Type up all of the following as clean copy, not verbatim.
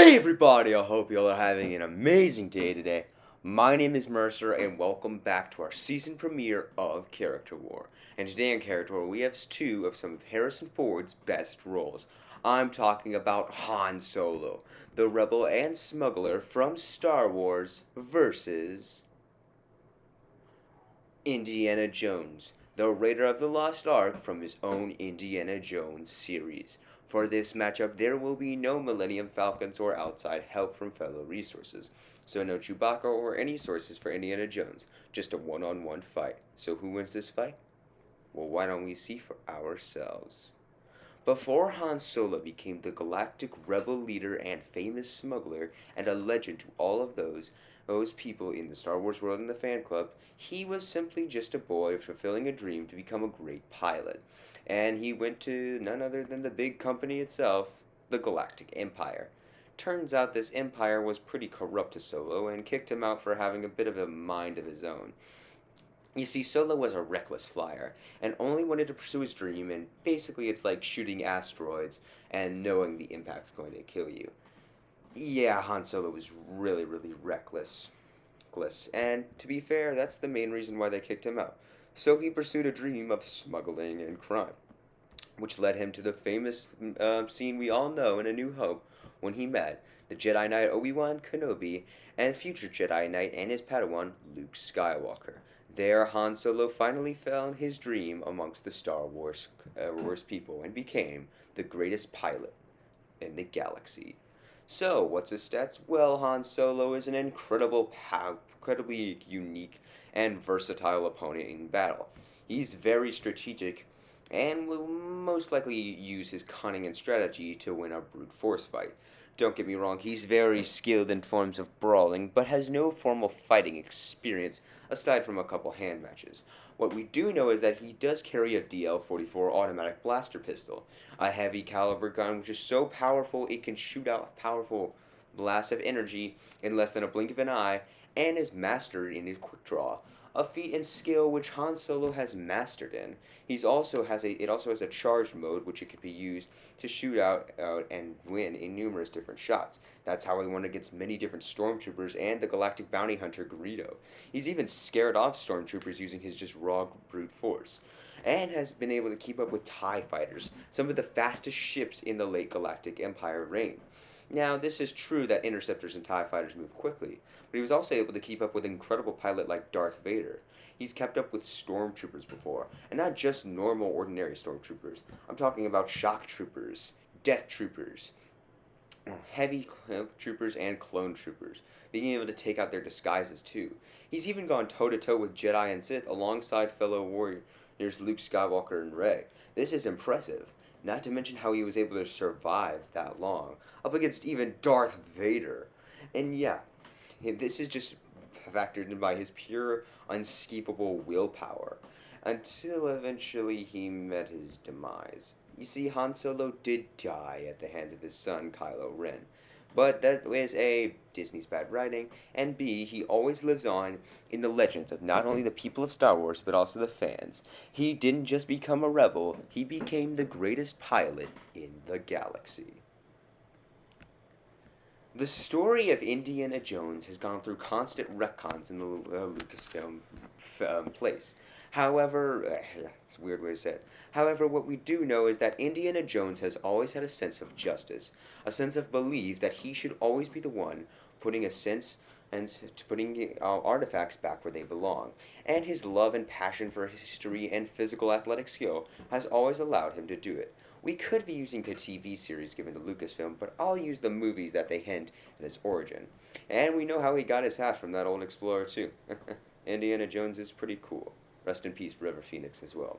Hey everybody, I hope you all are having an amazing day today. My name is Mercer and welcome back to our season premiere of Character War. And today on Character War we have two of some of Harrison Ford's best roles. I'm talking about Han Solo, the rebel and smuggler from Star Wars versus Indiana Jones, the Raider of the Lost Ark from his own Indiana Jones series. For this matchup, there will be no Millennium Falcons or outside help from fellow resources. So no Chewbacca or any sources for Indiana Jones, just a one-on-one fight. So who wins this fight? Well, why don't we see for ourselves? Before Han Solo became the galactic rebel leader and famous smuggler and a legend to all of those people in the Star Wars world and the fan club, he was simply just a boy fulfilling a dream to become a great pilot. And he went to none other than the big company itself, the Galactic Empire. Turns out this empire was pretty corrupt to Solo and kicked him out for having a bit of a mind of his own. You see, Solo was a reckless flyer and only wanted to pursue his dream, and basically it's like shooting asteroids and knowing the impact's going to kill you. Yeah, Han Solo was really, really reckless. And to be fair, that's the main reason why they kicked him out. So he pursued a dream of smuggling and crime, which led him to the famous scene we all know in A New Hope when he met the Jedi Knight Obi-Wan Kenobi and future Jedi Knight and his Padawan Luke Skywalker. There, Han Solo finally found his dream amongst the Star Wars people and became the greatest pilot in the galaxy. So, what's his stats? Well, Han Solo is an incredibly unique and versatile opponent in battle. He's very strategic and will most likely use his cunning and strategy to win a brute force fight. Don't get me wrong, he's very skilled in forms of brawling, but has no formal fighting experience aside from a couple hand matches. What we do know is that he does carry a DL-44 automatic blaster pistol, a heavy caliber gun which is so powerful it can shoot out powerful blasts of energy in less than a blink of an eye, and is mastered in his quick draw, a feat and skill which Han Solo has mastered in. It also has a charged mode which it can be used to shoot out and win in numerous different shots. That's how he won against many different stormtroopers and the galactic bounty hunter Greedo. He's even scared off stormtroopers using his just raw brute force, and has been able to keep up with TIE fighters, some of the fastest ships in the late Galactic Empire reign. Now, this is true that interceptors and TIE fighters move quickly, but he was also able to keep up with an incredible pilot like Darth Vader. He's kept up with stormtroopers before, and not just normal, ordinary stormtroopers. I'm talking about shock troopers, death troopers, heavy troopers, and clone troopers, being able to take out their disguises too. He's even gone toe to toe with Jedi and Sith alongside fellow warriors Luke Skywalker and Rey. This is impressive. Not to mention how he was able to survive that long, up against even Darth Vader. And yeah, this is just factored in by his pure, unscapable willpower, until eventually he met his demise. You see, Han Solo did die at the hands of his son, Kylo Ren. But that was A, Disney's bad writing, and B, he always lives on in the legends of not only the people of Star Wars, but also the fans. He didn't just become a rebel, he became the greatest pilot in the galaxy. The story of Indiana Jones has gone through constant retcons in the Lucasfilm place. However, it's a weird way to say it. However, what we do know is that Indiana Jones has always had a sense of justice, a sense of belief that he should always be the one putting a sense and putting artifacts back where they belong. And his love and passion for history and physical athletic skill has always allowed him to do it. We could be using the TV series given to Lucasfilm, but I'll use the movies that they hint at his origin. And we know how he got his hat from that old explorer too. Indiana Jones is pretty cool. Rest in peace, River Phoenix as well.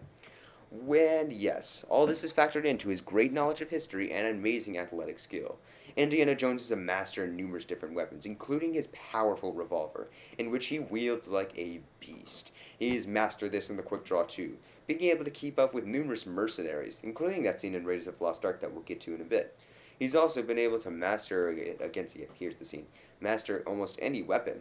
When, yes, all this is factored into his great knowledge of history and amazing athletic skill. Indiana Jones is a master in numerous different weapons, including his powerful revolver, in which he wields like a beast. He's mastered this in the quick draw too, being able to keep up with numerous mercenaries, including that scene in Raiders of the Lost Ark that we'll get to in a bit. He's also been able to master almost any weapon,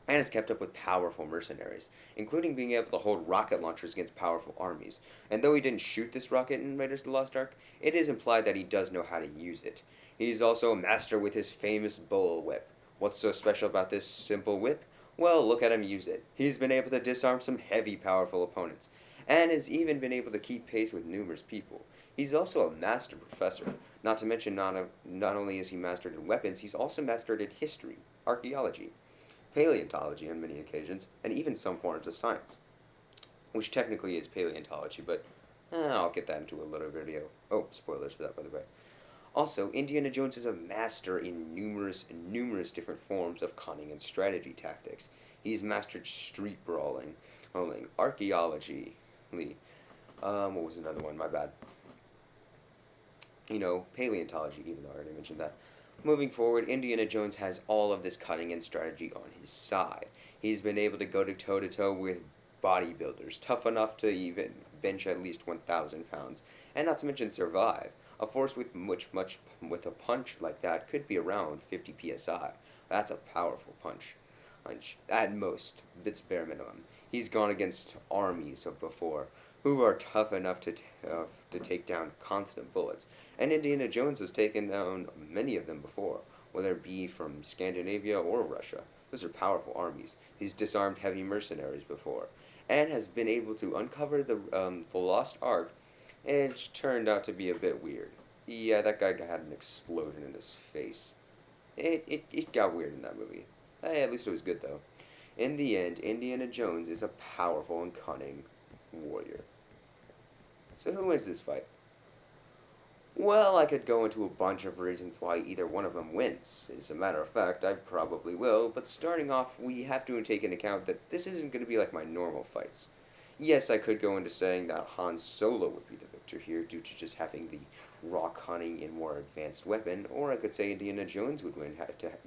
and has kept up with powerful mercenaries, including being able to hold rocket launchers against powerful armies. And though he didn't shoot this rocket in Raiders of the Lost Ark, it is implied that he does know how to use it. He's also a master with his famous bull whip. What's so special about this simple whip? Well, look at him use it. He's been able to disarm some heavy, powerful opponents, and has even been able to keep pace with numerous people. He's also a master professor. Not to mention, not only is he mastered in weapons, he's also mastered in history, archaeology, paleontology on many occasions, and even some forms of science, which technically is paleontology, but I'll get that into a later video. Oh, spoilers for that, by the way. Also, Indiana Jones is a master in numerous different forms of cunning and strategy tactics. He's mastered street brawling, archaeology, what was another one? My bad. Paleontology, even though I already mentioned that. Moving forward, Indiana Jones has all of this cunning and strategy on his side. He's been able to go to toe with bodybuilders, tough enough to even bench at least 1,000 pounds, and not to mention survive. A force with a punch like that could be around 50 psi. That's a powerful punch. At most, it's bare minimum. He's gone against armies of before, who are tough enough to take down constant bullets. And Indiana Jones has taken down many of them before, whether it be from Scandinavia or Russia. Those are powerful armies. He's disarmed heavy mercenaries before, and has been able to uncover the Lost Ark, and it turned out to be a bit weird. Yeah, that guy had an explosion in his face. It got weird in that movie. Hey, at least it was good, though. In the end, Indiana Jones is a powerful and cunning warrior. So who wins this fight? Well, I could go into a bunch of reasons why either one of them wins. As a matter of fact, I probably will, but starting off, we have to take into account that this isn't going to be like my normal fights. Yes, I could go into saying that Han Solo would be the victor here due to just having the rock hunting and more advanced weapon, or I could say Indiana Jones would win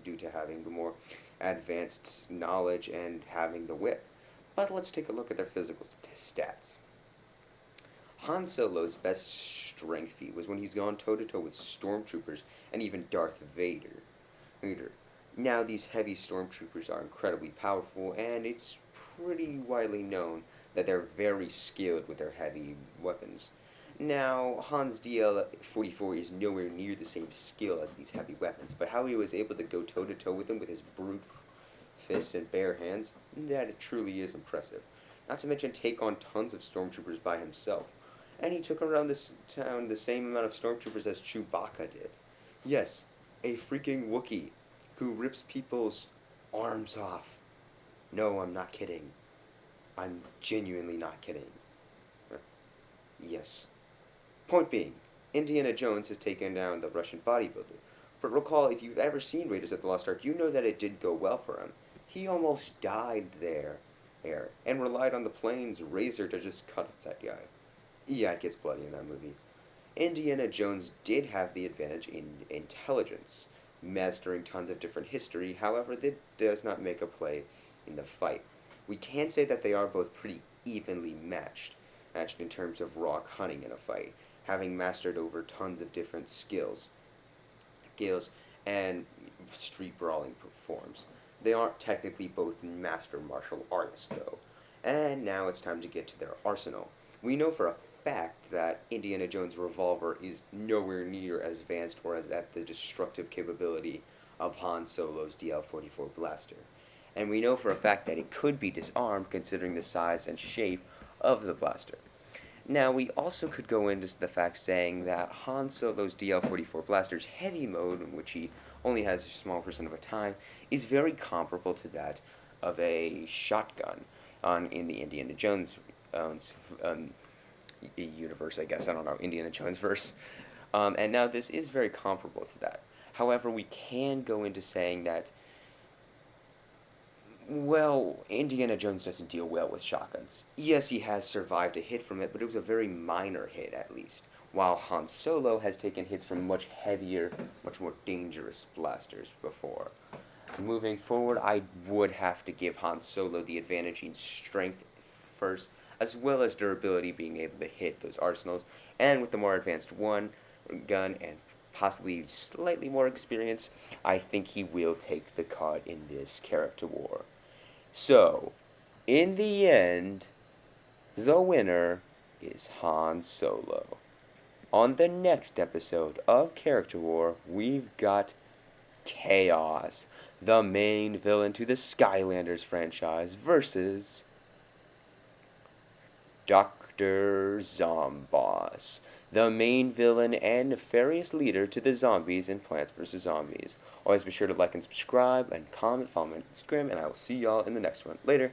due to having the more advanced knowledge and having the whip. But let's take a look at their physical stats. Han Solo's best strength feat was when he's gone toe to toe with stormtroopers and even Darth Vader. Now, these heavy stormtroopers are incredibly powerful, and it's pretty widely known that they're very skilled with their heavy weapons. Now, Han's DL-44 is nowhere near the same skill as these heavy weapons, but how he was able to go toe to toe with them with his brute fists and bare hands, that it truly is impressive. Not to mention take on tons of stormtroopers by himself. And he took around this town the same amount of stormtroopers as Chewbacca did. Yes, a freaking Wookiee who rips people's arms off. No, I'm not kidding. I'm genuinely not kidding. Yes. Point being, Indiana Jones has taken down the Russian bodybuilder. But recall, if you've ever seen Raiders of the Lost Ark, you know that it did go well for him. He almost died there, and relied on the plane's razor to just cut up that guy. Yeah, it gets bloody in that movie. Indiana Jones did have the advantage in intelligence, mastering tons of different history. However, that does not make a play in the fight. We can say that they are both pretty evenly matched in terms of raw cunning in a fight, having mastered over tons of different skills and street brawling forms. They aren't technically both master martial artists, though. And now it's time to get to their arsenal. We know for a fact that Indiana Jones' revolver is nowhere near as advanced or as at the destructive capability of Han Solo's DL-44 blaster. And we know for a fact that it could be disarmed considering the size and shape of the blaster. Now, we also could go into the fact saying that Han Solo's DL-44 blaster's heavy mode, in which he only has a small percent of a time, is very comparable to that of a shotgun in the Indiana Jones universe, I guess. I don't know, Indiana Jones verse. And now this is very comparable to that. However, we can go into saying that, well, Indiana Jones doesn't deal well with shotguns. Yes, he has survived a hit from it, but it was a very minor hit at least. While Han Solo has taken hits from much heavier, much more dangerous blasters before. Moving forward, I would have to give Han Solo the advantage in strength first, as well as durability, being able to hit those arsenals, and with the more advanced gun and possibly slightly more experience, I think he will take the cut in this character war. So, in the end, the winner is Han Solo. On the next episode of Character War, we've got Kaos, the main villain to the Skylanders franchise, versus Dr. Zomboss, the main villain and nefarious leader to the zombies in Plants vs. Zombies. Always be sure to like and subscribe and comment, follow me on Instagram, and I will see y'all in the next one. Later.